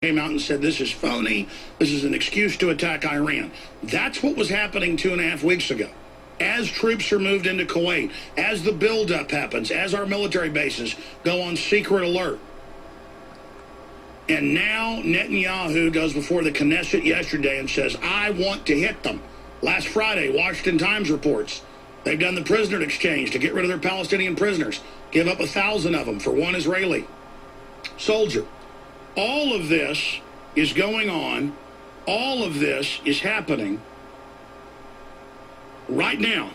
came out and said this is phony, this is an excuse to attack Iran. That's what was happening 2.5 weeks ago. As troops are moved into Kuwait, as the buildup happens, as our military bases go on secret alert. And now Netanyahu goes before the Knesset yesterday and says, I want to hit them. Last Friday, Washington Times reports they've done the prisoner exchange to get rid of their Palestinian prisoners, give up 1,000 of them for one Israeli soldier. All of this is going on. All of this is happening right now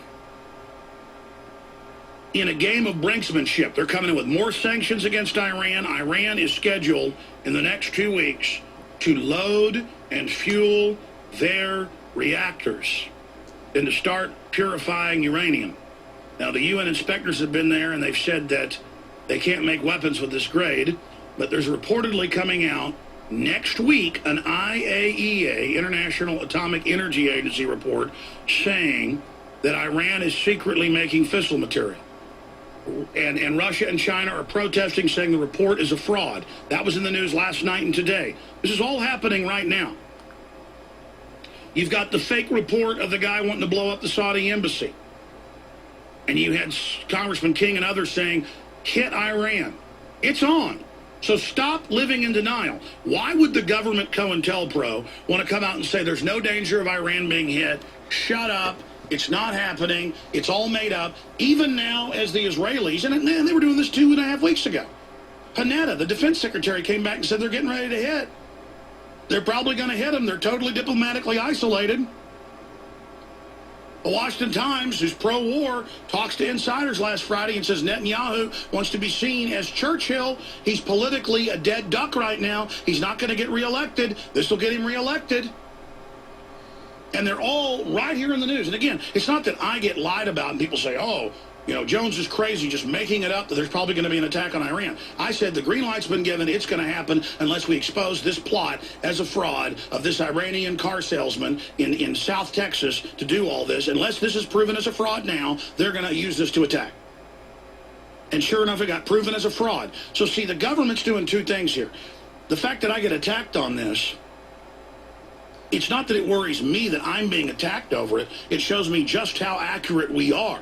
in a game of brinksmanship. They're coming in with more sanctions against Iran. Iran is scheduled in the next 2 weeks to load and fuel their reactors and to start purifying uranium. Now, the UN inspectors have been there, and they've said that they can't make weapons with this grade. But there's reportedly coming out next week an IAEA, International Atomic Energy Agency report saying that Iran is secretly making fissile material. And Russia and China are protesting, saying the report is a fraud. That was in the news last night and today. This is all happening right now. You've got the fake report of the guy wanting to blow up the Saudi embassy. And you had Congressman King and others saying, hit Iran. It's on. So stop living in denial. Why would the government COINTELPRO want to come out and say there's no danger of Iran being hit? Shut up. It's not happening. It's all made up. Even now as the Israelis, and they were doing this 2.5 weeks ago. Panetta, the defense secretary, came back and said they're getting ready to hit. They're probably going to hit them. They're totally diplomatically isolated. The Washington Times, who's pro-war, talks to insiders last Friday and says Netanyahu wants to be seen as Churchill. He's politically a dead duck right now. He's not going to get reelected. This will get him reelected. And they're all right here in the news. And again, it's not that I get lied about and people say, oh, you know, Jones is crazy, just making it up that there's probably going to be an attack on Iran. I said the green light's been given. It's going to happen unless we expose this plot as a fraud of this Iranian car salesman in South Texas to do all this. Unless this is proven as a fraud now, they're going to use this to attack. And sure enough, it got proven as a fraud. So see, the government's doing two things here. The fact that I get attacked on this, it's not that it worries me that I'm being attacked over it. It shows me just how accurate we are.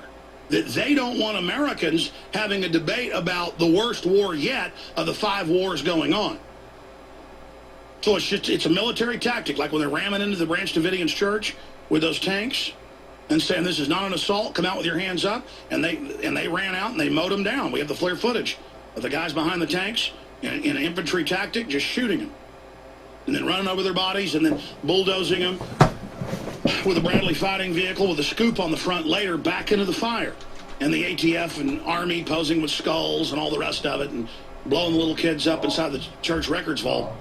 That they don't want Americans having a debate about the worst war yet of the 5 wars going on. So it's a military tactic, like when they're ramming into the Branch Davidians church with those tanks and saying this is not an assault, come out with your hands up, and they ran out and they mowed them down. We have the FLIR footage of the guys behind the tanks in an infantry tactic just shooting them and then running over their bodies and then bulldozing them with a Bradley fighting vehicle with a scoop on the front later back into the fire. And the ATF and Army posing with skulls and all the rest of it and blowing the little kids up inside the church records vault.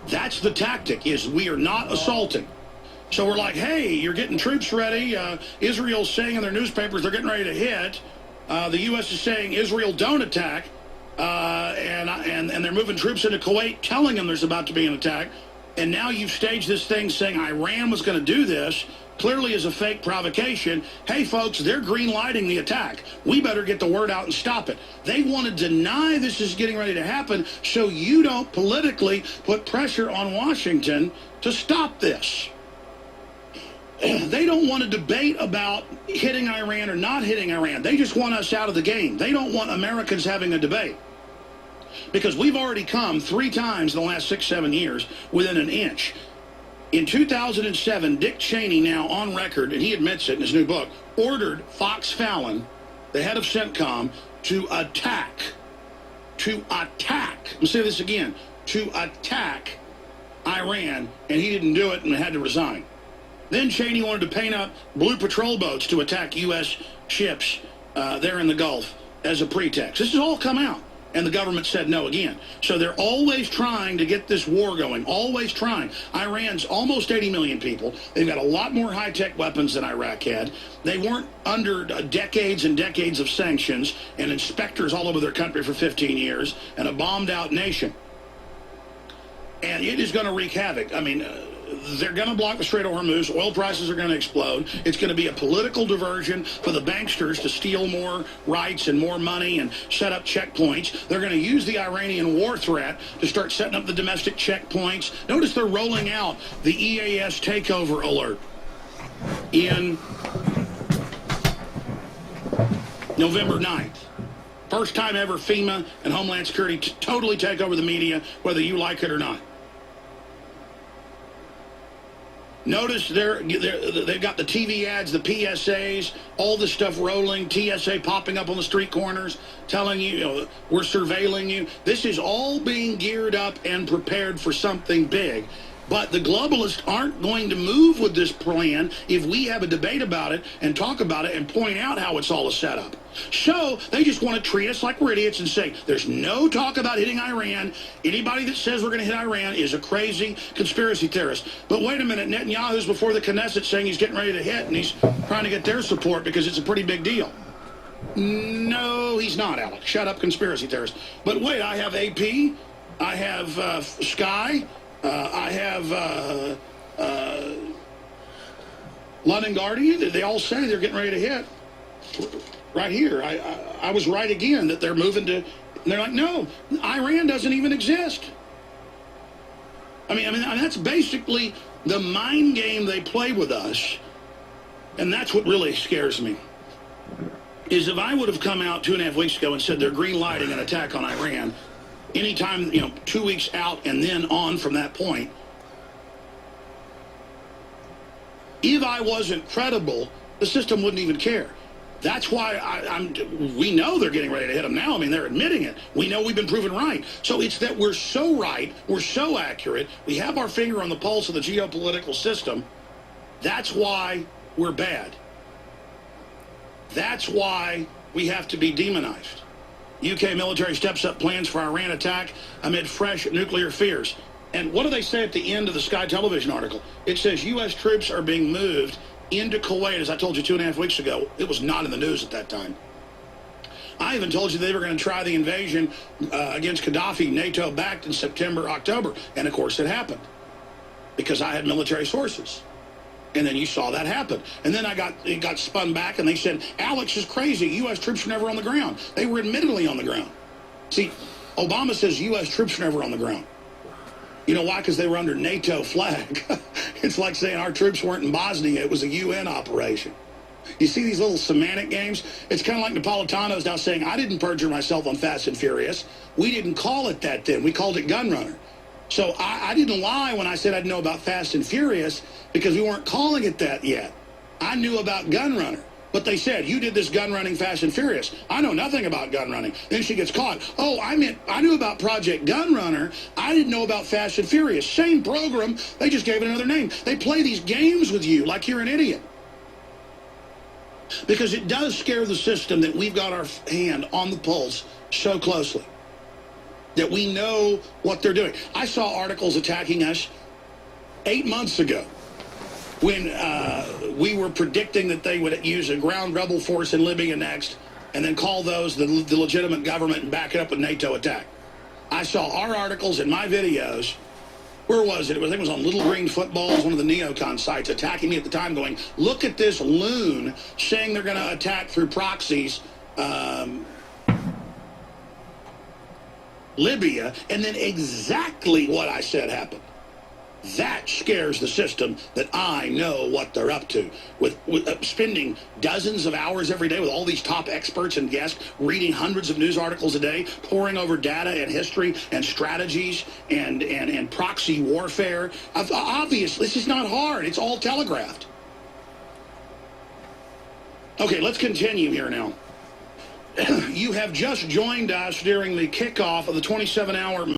That's the tactic, is we are not assaulting. So we're like, hey, you're getting troops ready. Israel's saying in their newspapers they're getting ready to hit. The U.S. is saying Israel don't attack. And they're moving troops into Kuwait telling them there's about to be an attack. And now you've staged this thing saying Iran was going to do this, clearly as a fake provocation. Hey, folks, they're green-lighting the attack. We better get the word out and stop it. They want to deny this is getting ready to happen so you don't politically put pressure on Washington to stop this. They don't want to debate about hitting Iran or not hitting Iran. They just want us out of the game. They don't want Americans having a debate. Because we've already come 3 times in the last 6-7 years within an inch. In 2007, Dick Cheney, now on record, and he admits it in his new book, ordered Fox Fallon, the head of CENTCOM, to attack, let me say this again, to attack Iran, and he didn't do it and had to resign. Then Cheney wanted to paint up blue patrol boats to attack U.S. ships there in the Gulf as a pretext. This has all come out. And the government said no again. So they're always trying to get this war going, always trying. Iran's almost 80 million people. They've got a lot more high-tech weapons than Iraq had. They weren't under decades and decades of sanctions and inspectors all over their country for 15 years and a bombed-out nation. And it is going to wreak havoc. I mean, they're going to block the Strait of Hormuz. Oil prices are going to explode. It's going to be a political diversion for the banksters to steal more rights and more money and set up checkpoints. They're going to use the Iranian war threat to start setting up the domestic checkpoints. Notice they're rolling out the EAS takeover alert in November 9th. First time ever FEMA and Homeland Security totally take over the media, whether you like it or not. Notice they've got the TV ads, the PSAs, all this stuff rolling, TSA popping up on the street corners, telling you, we're surveilling you. This is all being geared up and prepared for something big. But the globalists aren't going to move with this plan if we have a debate about it and talk about it and point out how it's all a setup. So they just want to treat us like we're idiots and say, there's no talk about hitting Iran. Anybody that says we're going to hit Iran is a crazy conspiracy theorist. But wait a minute, Netanyahu's before the Knesset saying he's getting ready to hit, and he's trying to get their support because it's a pretty big deal. No, he's not, Alex. Shut up, conspiracy theorist. But wait, I have AP, I have Sky, I have London Guardian. They all say they're getting ready to hit. Right here, I was right again that they're moving to. They're like, no, Iran doesn't even exist. I mean, that's basically the mind game they play with us, and that's what really scares me. Is if I would have come out 2.5 weeks ago and said they're green lighting an attack on Iran, anytime 2 weeks out and then on from that point, if I wasn't credible, the system wouldn't even care. That's why we know they're getting ready to hit them now. I mean, they're admitting it. We know we've been proven right. So it's that we're so right, we're so accurate, we have our finger on the pulse of the geopolitical system. That's why we're bad. That's why we have to be demonized. UK military steps up plans for Iran attack amid fresh nuclear fears. And what do they say at the end of the Sky Television article? It says U.S. troops are being moved into Kuwait, as I told you 2.5 weeks ago. It was not in the news at that time. I even told you they were going to try the invasion against Gaddafi, NATO backed in September, October. And of course it happened because I had military sources. And then you saw that happen. And then it got spun back and they said, Alex is crazy. U.S. troops were never on the ground. They were admittedly on the ground. See, Obama says U.S. troops were never on the ground. You know why? Because they were under NATO flag. It's like saying our troops weren't in Bosnia. It was a UN operation. You see these little semantic games? It's kind of like Napolitano's now saying, I didn't perjure myself on Fast and Furious. We didn't call it that then. We called it Gunrunner. So I didn't lie when I said I didn't know about Fast and Furious because we weren't calling it that yet. I knew about Gunrunner. But they said, you did this gun running Fast and Furious. I know nothing about gun running. Then she gets caught. Oh, I knew about Project Gunrunner. I didn't know about Fast and Furious. Same program. They just gave it another name. They play these games with you like you're an idiot. Because it does scare the system that we've got our hand on the pulse so closely. That we know what they're doing. I saw articles attacking us 8 months ago when we were predicting that they would use a ground rebel force in Libya next and then call those the legitimate government and back it up with NATO attack. I saw our articles and my videos. Where was it? I think it was on Little Green Footballs, one of the neocon sites, attacking me at the time going, look at this loon saying they're going to attack through proxies Libya, and then exactly what I said happened. That scares the system that I know what they're up to. With spending dozens of hours every day with all these top experts and guests, reading hundreds of news articles a day, poring over data and history and strategies and proxy warfare. Obviously, this is not hard. It's all telegraphed. Okay, let's continue here now. You have just joined us during the kickoff of the 27-hour